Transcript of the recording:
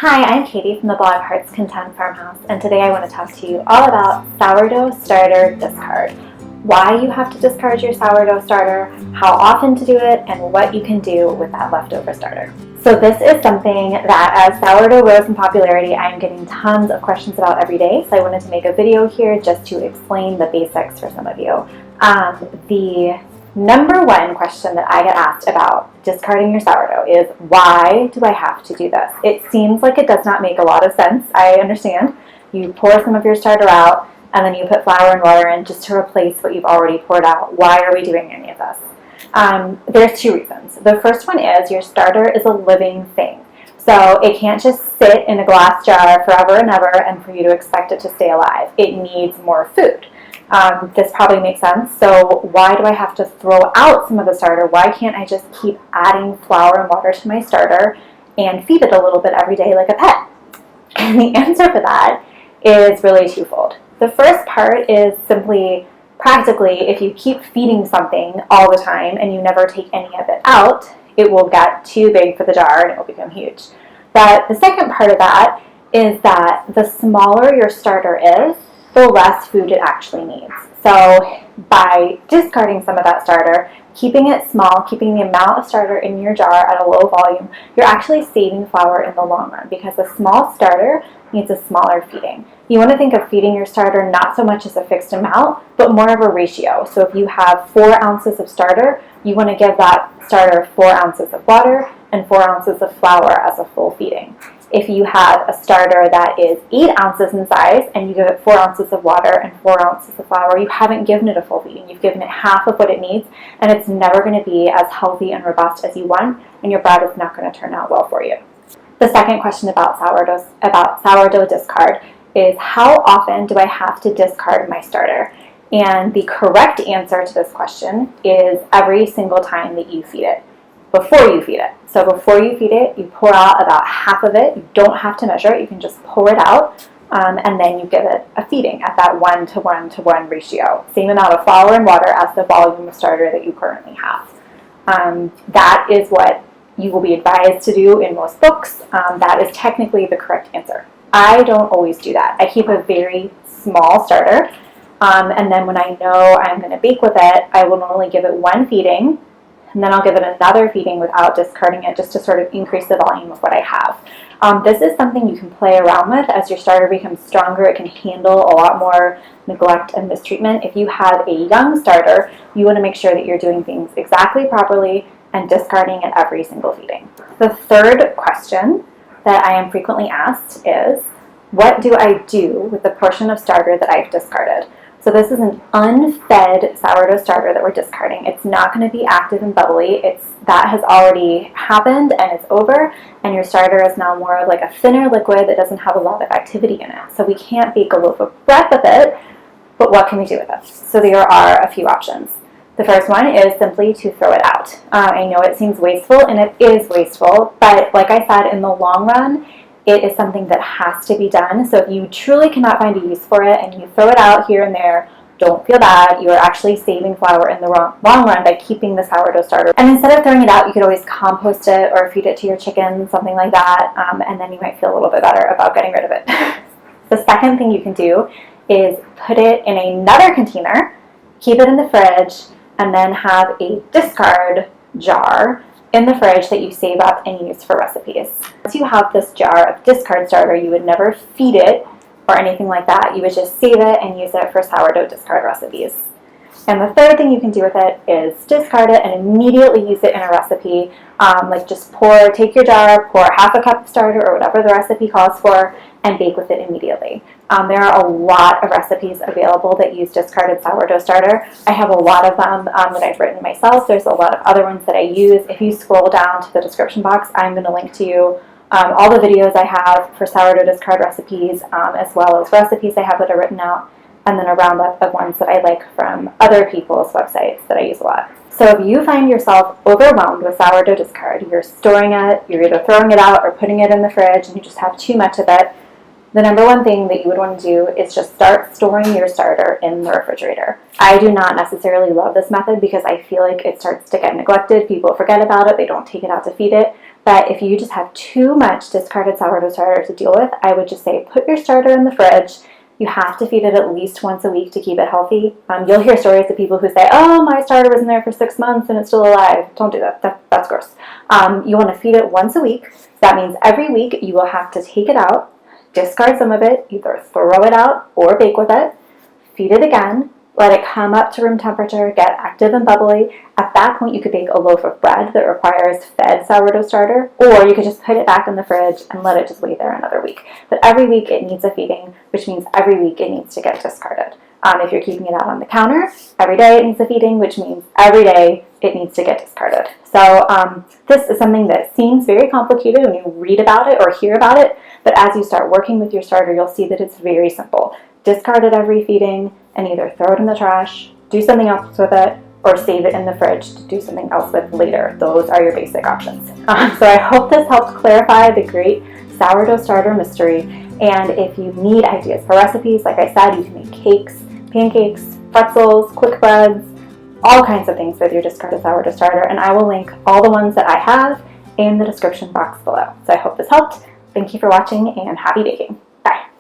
Hi, I'm Katie from the blog Hearts Content Farmhouse, and today I want to talk to you all about sourdough starter discard. Why you have to discard your sourdough starter, how often to do it, and what you can do with that leftover starter. So this is something that as sourdough grows in popularity, I'm getting tons of questions about every day, so I wanted to make a video here just to explain the basics for some of you. The number one question that I get asked about discarding your sourdough is, why do I have to do this? It seems like it does not make a lot of sense. I understand. You pour some of your starter out and then you put flour and water in just to replace what you've already poured out. Why are we doing any of this? There's two reasons. The first one is your starter is a living thing. So it can't just sit in a glass jar forever and ever and for you to expect it to stay alive. It needs more food. This probably makes sense. So why do I have to throw out some of the starter? Why can't I just keep adding flour and water to my starter and feed it a little bit every day like a pet? And the answer for that is really twofold. The first part is simply practically, if you keep feeding something all the time and you never take any of it out, it will get too big for the jar and it will become huge. But the second part of that is that the smaller your starter is, the less food it actually needs. So by discarding some of that starter, keeping it small, keeping the amount of starter in your jar at a low volume, you're actually saving flour in the long run because a small starter needs a smaller feeding. You want to think of feeding your starter not so much as a fixed amount, but more of a ratio. So if you have 4 ounces of starter, you want to give that starter 4 ounces of water and 4 ounces of flour as a full feeding. If you have a starter that is 8 ounces in size and you give it 4 ounces of water and 4 ounces of flour, you haven't given it a full feeding. You've given it half of what it needs, and it's never going to be as healthy and robust as you want, and your bread is not going to turn out well for you. The second question about sourdough discard is, how often do I have to discard my starter? And the correct answer to this question is every single time that you feed it. Before you feed it. So before you feed it, you pour out about half of it. You don't have to measure it. You can just pour it out, and then you give it a feeding at that 1-to-1-to-1 ratio. Same amount of flour and water as the volume of starter that you currently have. That is what you will be advised to do in most books. That is technically the correct answer. I don't always do that. I keep a very small starter, and then when I know I'm going to bake with it, I will normally give it one feeding, and then I'll give it another feeding without discarding it, just to sort of increase the volume of what I have. This is something you can play around with. As your starter becomes stronger, it can handle a lot more neglect and mistreatment. If you have a young starter, you want to make sure that you're doing things exactly properly and discarding at every single feeding. The third question that I am frequently asked is, what do I do with the portion of starter that I've discarded? So this is an unfed sourdough starter that we're discarding. It's not going to be active and bubbly. That has already happened and it's over, and your starter is now more like a thinner liquid that doesn't have a lot of activity in it. So we can't bake a loaf of bread with it, but what can we do with it? So there are a few options. The first one is simply to throw it out. I know it seems wasteful, and it is wasteful, but like I said, in the long run, it is something that has to be done. So if you truly cannot find a use for it and you throw it out here and there, don't feel bad. You are actually saving flour in the long run by keeping the sourdough starter. And instead of throwing it out, you could always compost it or feed it to your chickens, something like that, and then you might feel a little bit better about getting rid of it. The second thing you can do is put it in another container, keep it in the fridge, and then have a discard jar in the fridge that you save up and use for recipes. Once you have this jar of discard starter, you would never feed it or anything like that. You would just save it and use it for sourdough discard recipes. And the third thing you can do with it is discard it and immediately use it in a recipe. Like just take your jar, pour half a cup of starter or whatever the recipe calls for, and bake with it immediately. There are a lot of recipes available that use discarded sourdough starter. I have a lot of them that I've written myself. There's a lot of other ones that I use. If you scroll down to the description box, I'm going to link to you all the videos I have for sourdough discard recipes, as well as recipes I have that are written out, and then a roundup of ones that I like from other people's websites that I use a lot. So if you find yourself overwhelmed with sourdough discard, you're storing it, you're either throwing it out or putting it in the fridge, and you just have too much of it, the number one thing that you would want to do is just start storing your starter in the refrigerator. I do not necessarily love this method because I feel like it starts to get neglected. People forget about it. They don't take it out to feed it. But if you just have too much discarded sourdough starter to deal with, I would just say put your starter in the fridge. You have to feed it at least once a week to keep it healthy. You'll hear stories of people who say, oh, my starter was in there for 6 months and it's still alive. Don't do that. That's gross. You want to feed it once a week. So that means every week you will have to take it out, discard some of it, either throw it out or bake with it, feed it again, let it come up to room temperature, get active and bubbly. At that point, you could bake a loaf of bread that requires fed sourdough starter, or you could just put it back in the fridge and let it just wait there another week. But every week it needs a feeding, which means every week it needs to get discarded. If you're keeping it out on the counter, every day it needs a feeding, which means every day it needs to get discarded. So this is something that seems very complicated when you read about it or hear about it, but as you start working with your starter, you'll see that it's very simple. Discard it every feeding and either throw it in the trash, do something else with it, or save it in the fridge to do something else with later. Those are your basic options. So I hope this helped clarify the great sourdough starter mystery. And if you need ideas for recipes, like I said, you can make cakes, pancakes, pretzels, quick breads, all kinds of things with your discarded sourdough starter. And I will link all the ones that I have in the description box below. So I hope this helped. Thank you for watching and happy baking. Bye.